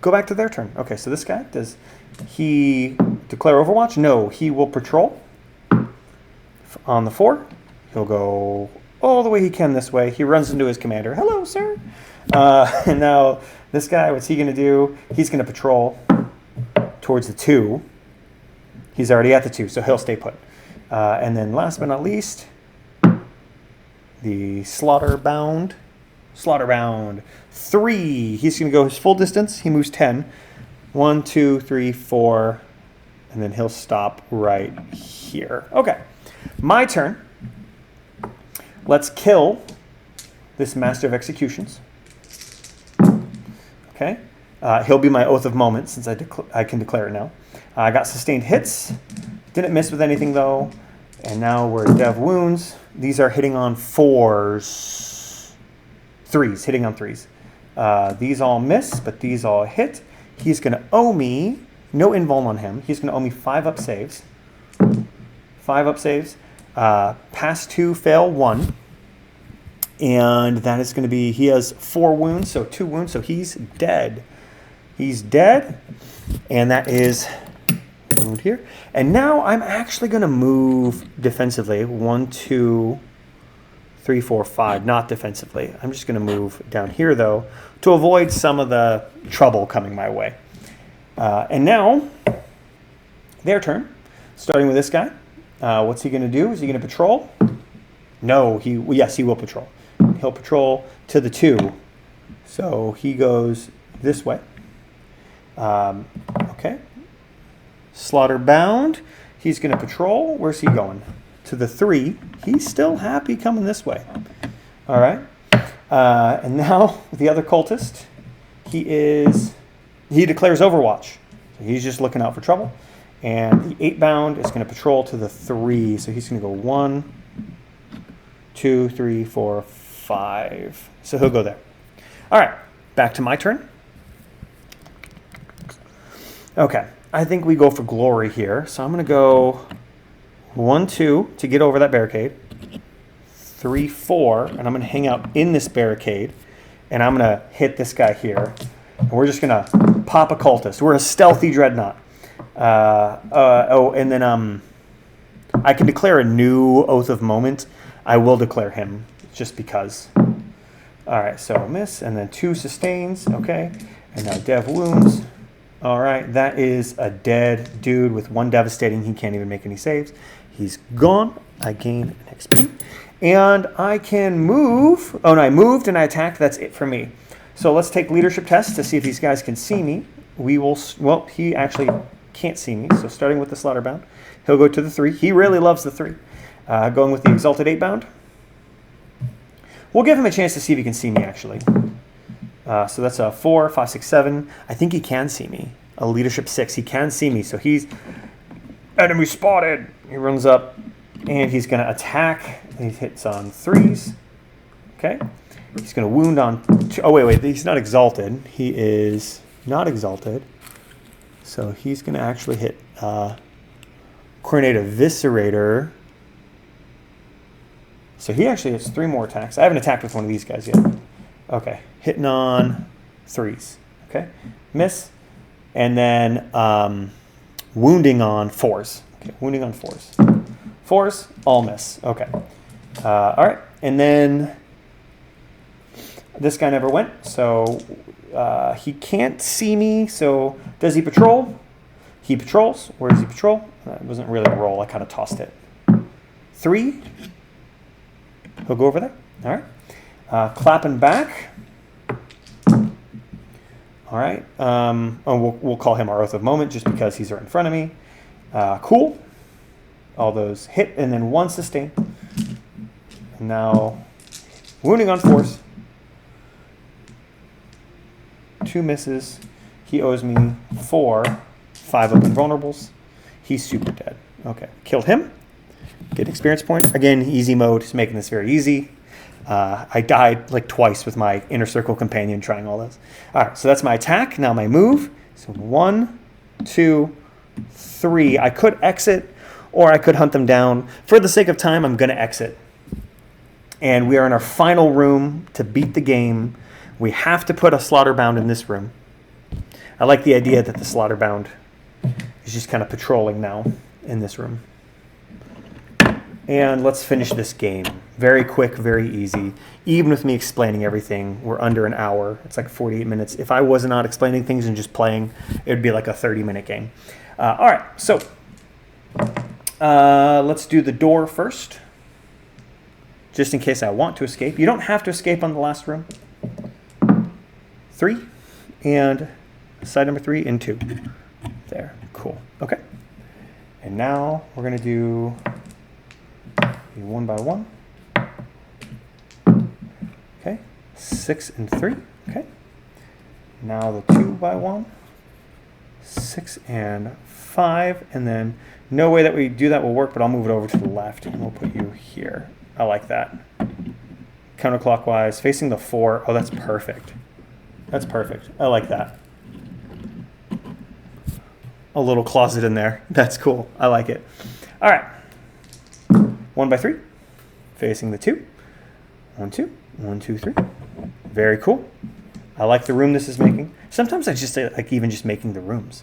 go back to their turn. Okay, so this guy, does he declare Overwatch? No, he will patrol on the 4. He'll go all the way he can this way. He runs into his commander. Hello, sir. And now this guy, what's he going to do? He's going to patrol towards the 2. He's already at the 2, so he'll stay put. And then last but not least, the Slaughterbound. Slaughterbound 3. He's going to go his full distance. He moves 10. 1, 2, 3, 4. And then he'll stop right here. Okay. My turn. Let's kill this Master of Executions. Okay. He'll be my Oath of Moment since I can declare it now. I got sustained hits. Didn't miss with anything though. And now we're Dev Wounds. These are hitting on 4s. 3s, hitting on 3s. These all miss, but these all hit. He's going to owe me, no invuln on him. He's going to owe me 5 up saves. 5 up saves. Pass 2, fail 1. And that is going to be, he has 4 wounds, so 2 wounds, so he's dead. He's dead. And that is wound here. And now I'm actually going to move defensively. 1, 2, 3, 4, 5, not defensively. I'm just going to move down here, though, to avoid some of the trouble coming my way. And now, their turn, starting with this guy. What's he going to do? Is he going to patrol? No, yes, he will patrol. He'll patrol to the 2. So he goes this way. Okay. Slaughter bound. He's going to patrol. Where's he going? To the 3. He's still happy coming this way. All right. And now the other cultist, he declares Overwatch. So he's just looking out for trouble. And the 8 bound is going to patrol to the 3. So he's going to go 1, 2, 3, 4, 5. So he'll go there. All right. Back to my turn. Okay. I think we go for glory here. So I'm going to go 1, 2 to get over that barricade. 3, 4. And I'm going to hang out in this barricade. And I'm going to hit this guy here. And we're just going to pop a cultist. We're a stealthy dreadnought. And then I can declare a new Oath of Moment. I will declare him just because. All right, so miss, and then 2 sustains. Okay, and now dev wounds. All right, that is a dead dude with 1 devastating. He can't even make any saves. He's gone. I gain an XP. And I can move. Oh, no, I moved and I attacked. That's it for me. So let's take leadership tests to see if these guys can see me. We will, well, he actually can't see me. So starting with the slaughter bound, he'll go to the 3. He really loves the 3. Going with the exalted 8 bound. We'll give him a chance to see if he can see me, actually. So that's a 4, 5, 6, 7. I think he can see me. A leadership 6. He can see me. So he's enemy spotted. He runs up and he's going to attack. He hits on 3s. Okay. He's going to wound on 2. Oh, wait. He's not exalted. He is not exalted. So he's going to actually hit Coordinate Eviscerator. So he actually hits 3 more attacks. I haven't attacked with one of these guys yet. Okay. Hitting on 3s. Okay. Miss. And then wounding on 4s. Okay. Wounding on 4s. 4s, all miss. Okay. All right. And then this guy never went. So he can't see me. So does he patrol? He patrols. Where does he patrol? It wasn't really a roll. I kind of tossed it. 3. He'll go over there. All right. Clapping back. All right. We'll call him our Oath of Moment just because he's right in front of me. Cool. All those hit and then 1 sustain. And now wounding on 4s. 2 misses. He owes me 4. 5 open vulnerables. He's super dead. Okay. Killed him. Get experience point. Again, easy mode is making this very easy. I died like twice with my inner circle companion trying all this. All right, so that's my attack. Now my move. So 1, 2, 3. I could exit or I could hunt them down. For the sake of time, I'm going to exit. And we are in our final room to beat the game. We have to put a slaughterbound in this room. I like the idea that the slaughterbound is just kind of patrolling now in this room. And let's finish this game. Very quick, very easy. Even with me explaining everything, we're under an hour. It's like 48 minutes. If I was not explaining things and just playing, it would be like a 30-minute game. All right, so let's do the door first, just in case I want to escape. You don't have to escape on the last room. 3, and side number 3 and 2. There, cool. Okay. And now we're going to do 1 by 1. Okay. 6 and 3. Okay. Now the 2 by 1. 6 and 5. And then no way that we do that will work, but I'll move it over to the left and we'll put you here. I like that. Counterclockwise, facing the 4. Oh, that's perfect. That's perfect. I like that. A little closet in there. That's cool. I like it. All right. 1 by 3. Facing the 2. 1, 2. 1, 2, 3. Very cool. I like the room this is making. Sometimes I just like even just making the rooms.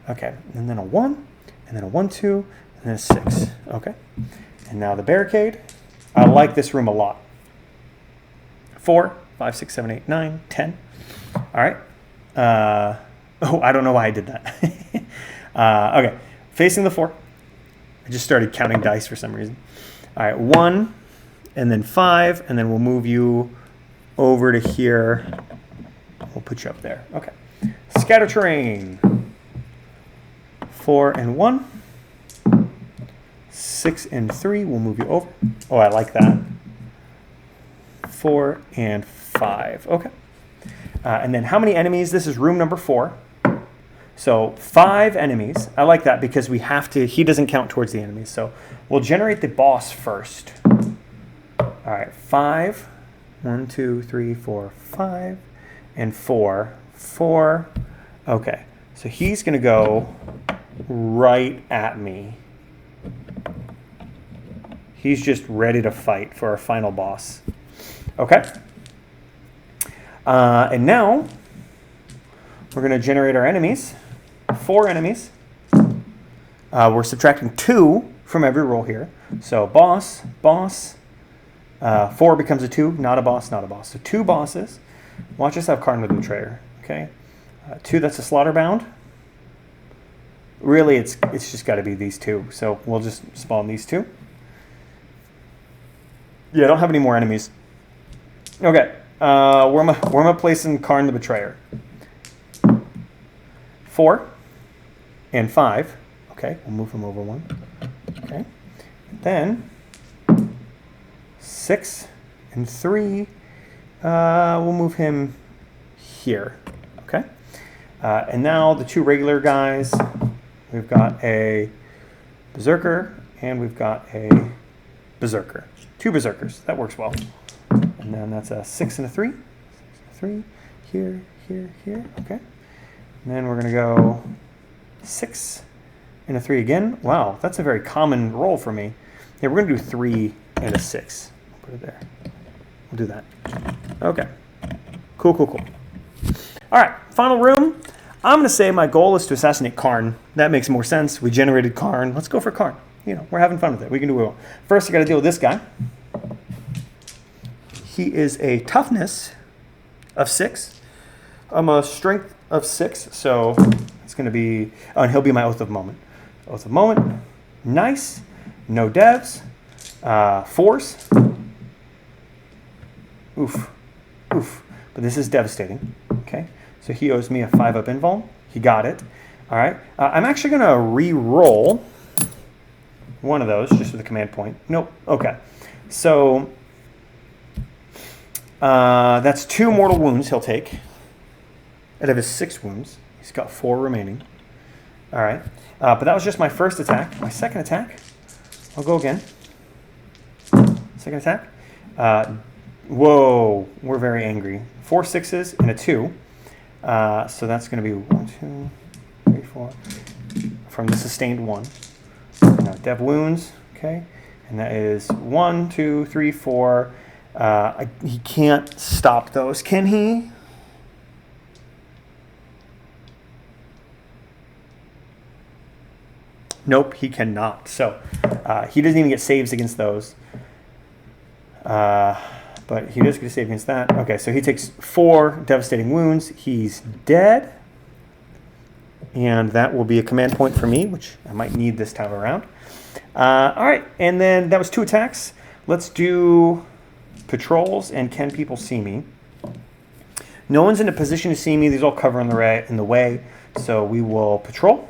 Okay. And then a 1. And then a 1, 2. And then a 6. Okay. And now the barricade. I like this room a lot. 4, 5, 6, 7, 8, 9, 10. All right. Oh, I don't know why I did that. Okay, facing the 4. I just started counting dice for some reason. All right, 1, and then 5, and then we'll move you over to here. We'll put you up there. Okay. Scatter terrain. 4 and 1. 6 and 3. We'll move you over. Oh, I like that. 4 and 5. Okay. And then how many enemies? This is room number 4. So 5 enemies. I like that because we have to, he doesn't count towards the enemies. So we'll generate the boss first. All right, 5. 1, 2, 3, 4, 5. And 4. 4. Okay, so he's going to go right at me. He's just ready to fight for our final boss. Okay. And now we're going to generate our enemies. 4 enemies. We're subtracting 2 from every roll here. So boss, boss. 4 becomes a 2, not a boss, not a boss. So 2 bosses. Watch us have Karn the Betrayer. Okay. 2, that's a Slaughterbound. Really, it's just got to be these 2. So we'll just spawn these 2. Yeah, I don't have any more enemies. Okay. Where am I placing Karn the Betrayer? 4 and 5. Okay, we'll move him over 1. Okay. Then 6 and 3. We'll move him here. Okay. And now the 2 regular guys. We've got a Berserker and we've got a Berserker. 2 Berserkers. That works well. And then that's a 6 and a 3. 6 and a 3. Here, here, here. Okay. And then we're going to go 6 and a 3 again. Wow, that's a very common roll for me. Yeah, we're going to do 3 and a 6. Put it there. We'll do that. Okay. Cool, cool, cool. All right, final room. I'm going to say my goal is to assassinate Karn. That makes more sense. We generated Karn. Let's go for Karn. You know, we're having fun with it. We can do it. First, I got to deal with this guy. He is a toughness of 6. I'm a strength of 6, so it's going to be, oh, and he'll be my Oath of Moment. Oath of Moment. Nice. No devs. Force. Oof. Oof. But this is devastating. Okay. So he owes me a 5-up invuln. He got it. All right. I'm actually going to re-roll one of those just with a command point. Nope. Okay. So that's 2 mortal wounds he'll take out of his 6 wounds. He's got 4 remaining. All right. But that was just my first attack. My second attack, I'll go again. Second attack. Whoa, we're very angry. 4 6s and a 2. So that's going to be 1, 2, 3, 4 from the sustained 1. Now, dev wounds, okay, and that is 1, 2, 3, 4. He can't stop those, can he? Nope, he cannot. So he doesn't even get saves against those. But he does get a save against that. Okay, so he takes 4 devastating wounds. He's dead. And that will be a command point for me, which I might need this time around. All right, and then that was 2 attacks. Let's do patrols and can people see me? No one's in a position to see me. These all cover in the way. So we will patrol.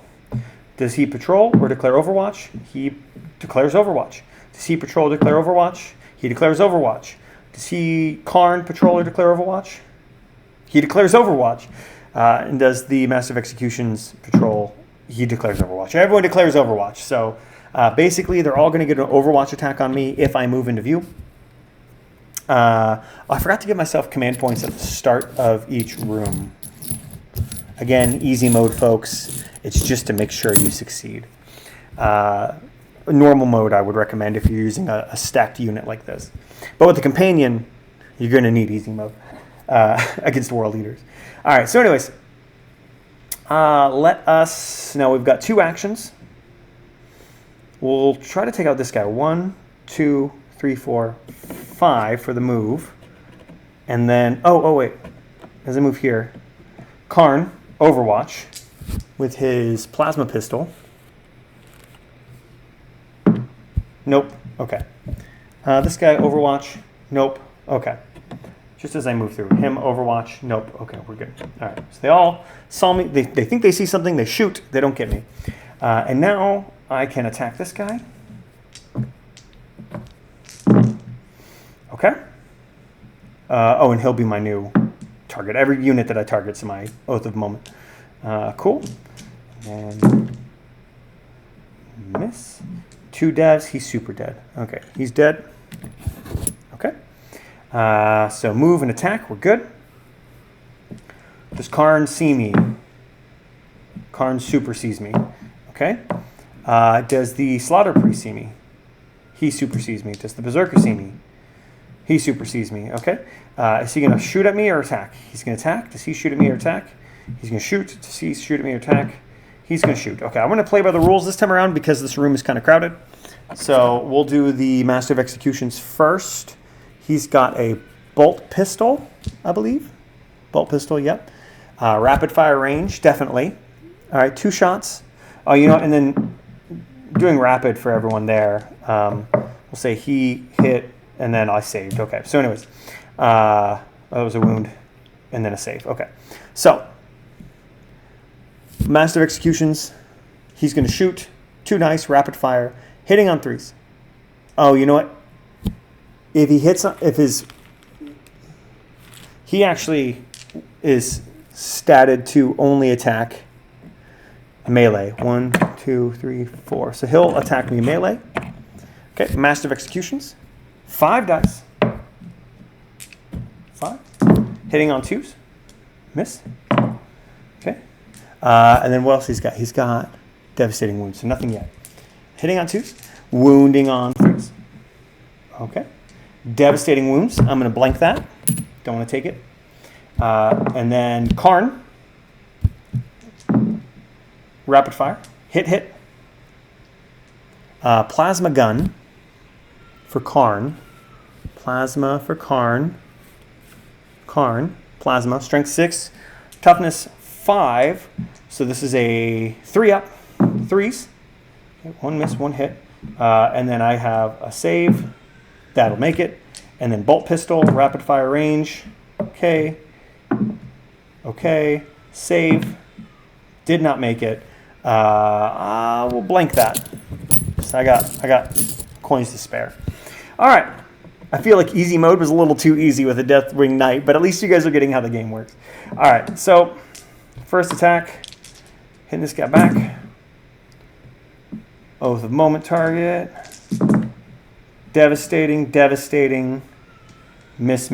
Does he patrol or declare Overwatch? He declares Overwatch. Does he patrol or declare Overwatch? He declares Overwatch. Does he Karn patrol or declare Overwatch? He declares Overwatch. And does the Master of Executions patrol? He declares Overwatch. Everyone declares Overwatch. So basically, they're all going to get an Overwatch attack on me if I move into view. I forgot to give myself command points at the start of each room. Again, easy mode, folks. It's just to make sure you succeed. Normal mode I would recommend if you're using a stacked unit like this. But with the companion, you're going to need easy mode against world leaders. All right, so anyways, let us, now we've got 2 actions. We'll try to take out this guy. 1, 2, 3, 4, 5 for the move. And then, oh wait, as I move here, Karn, Overwatch, with his plasma pistol. Nope, okay. This guy, Overwatch, nope, okay. Just as I move through, him, Overwatch, nope, okay, we're good. All right, so they all saw me, they think they see something, they shoot, they don't get me. And now I can attack this guy. Okay. Oh, and he'll be my new target. Every unit that I target's my Oath of Moment. Cool. And miss. 2 devs. He's super dead. Okay, he's dead. Okay. So move and attack. We're good. Does Karn see me? Karn super sees me. Okay. Does the Slaughter Priest see me? He super sees me. Does the Berserker see me? He super sees me. Okay. Is he going to shoot at me or attack? He's going to attack. Does he shoot at me or attack? He's going to shoot. Does he shoot at me or attack? He's going to shoot. Okay, I'm going to play by the rules this time around because this room is kind of crowded. So we'll do the Master of Executions first. He's got a bolt pistol, I believe. Bolt pistol, yep. Rapid fire range, definitely. All right, 2 shots. Oh, you know what? And then doing rapid for everyone there. We'll say he hit and then I saved. Okay, so anyways, that was a wound and then a save. Okay, so Master of Executions, he's going to shoot. 2 dice, rapid fire, hitting on 3s. Oh, you know what? If he hits, he actually is statted to only attack melee. 1, 2, 3, 4. So he'll attack me melee. Okay, Master of Executions, 5 dice. 5. Hitting on 2s. Miss. Okay. And then what else he's got? He's got devastating wounds, so nothing yet. Hitting on 2s. Wounding on 3s. Okay. Devastating wounds. I'm going to blank that. Don't want to take it. And then Karn. Rapid fire. Hit. Plasma gun for Karn. Plasma for Karn. Karn. Plasma. Strength 6. Toughness 5. So this is a 3 up. 3s. Okay, 1 miss, 1 hit. And then I have a save. That'll make it. And then bolt pistol. Rapid fire range. Okay. Okay. Save. Did not make it. We'll blank that. So I got coins to spare. All right. I feel like easy mode was a little too easy with a Deathwing Knight, but at least you guys are getting how the game works. All right. So first attack, hitting this guy back. Oath of Moment target. Devastating. Miss.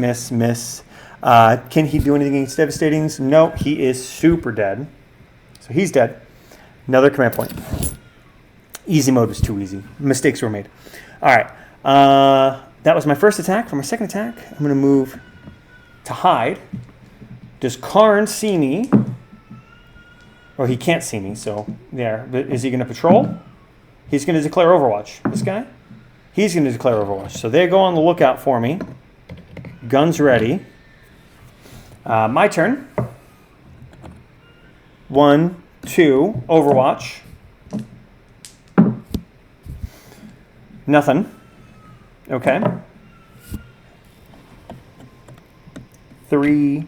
Can he do anything against devastatings? No, he is super dead. So he's dead. Another command point. Easy mode was too easy. Mistakes were made. All right. That was my first attack. For my second attack, I'm going to move to hide. Does Karn see me? Or he can't see me, so there. But is he going to patrol? He's going to declare Overwatch. This guy? He's going to declare Overwatch. So they go on the lookout for me. Guns ready. My turn. 1, 2, Overwatch. Nothing. Okay. 3,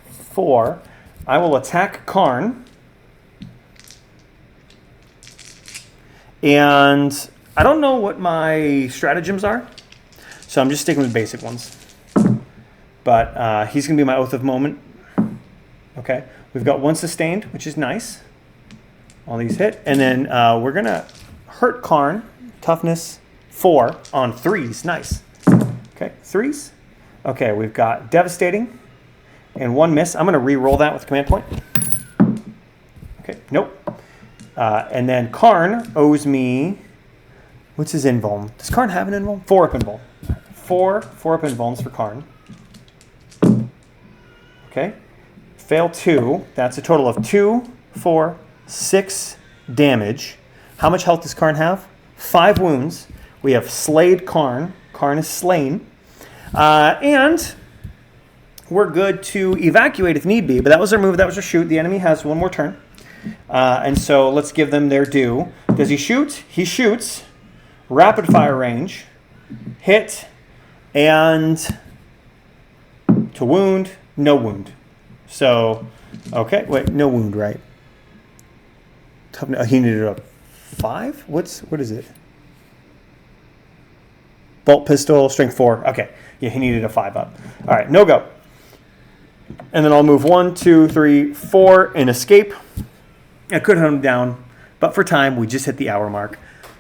4. I will attack Karn. And I don't know what my stratagems are, so I'm just sticking with basic ones. But he's going to be my Oath of Moment. Okay. We've got 1 sustained, which is nice. All these hit. And then we're going to hurt Karn. Toughness 4 on 3s. Nice. Okay, 3s. Okay, we've got Devastating and 1 miss. I'm going to re-roll that with command point. Okay, nope. And then Karn owes me... What's his invuln? Does Karn have an invuln? 4 up invuln. 4 up invulns for Karn. Okay. Fail 2. That's a total of 2, 4, 6 damage. How much health does Karn have? 5 wounds. We have slayed Karn. Karn is slain. And we're good to evacuate if need be, but that was our move. That was our shoot. The enemy has one more turn. And so let's give them their due. Does he shoot? He shoots. Rapid fire range. Hit. And to wound. No wound. So, okay. Wait, no wound, right? He needed a 5? What is it? Bolt pistol, strength 4. Okay. Yeah, he needed a 5 up. All right, no go. And then I'll move 1, 2, 3, 4 and escape. I could hunt him down, but for time, we just hit the hour mark.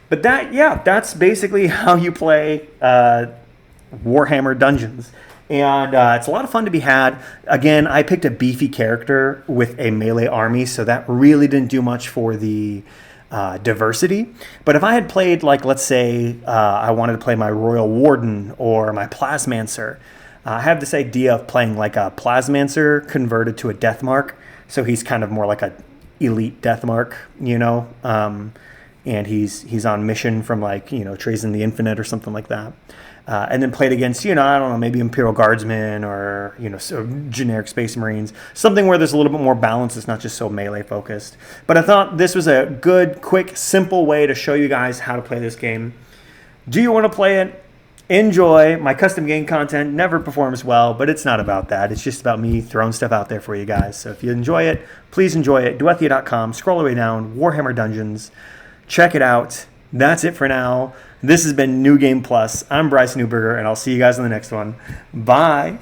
But that's basically how you play Warhammer Dungeons. And it's a lot of fun to be had. Again, I picked a beefy character with a melee army, so that really didn't do much for the diversity. But if I had played, like, let's say I wanted to play my Royal Warden or my Plasmancer, I have this idea of playing like a Plasmancer converted to a Deathmark. So he's kind of more like a elite Deathmark, you know, and he's on mission from, like, you know, Trays in the Infinite or something like that. And then played against, you know, I don't know, maybe Imperial Guardsmen or, you know, so generic Space Marines, something where there's a little bit more balance. It's not just so melee focused. But I thought this was a good, quick, simple way to show you guys how to play this game. Do you want to play it? Enjoy. My custom game content never performs well, but it's not about that. It's just about me throwing stuff out there for you guys. So if you enjoy it, please enjoy it. Duethia.com, scroll all the way down, Warhammer Dungeons. Check it out. That's it for now. This has been New Game Plus. I'm Bryce Newberger, and I'll see you guys in the next one. Bye.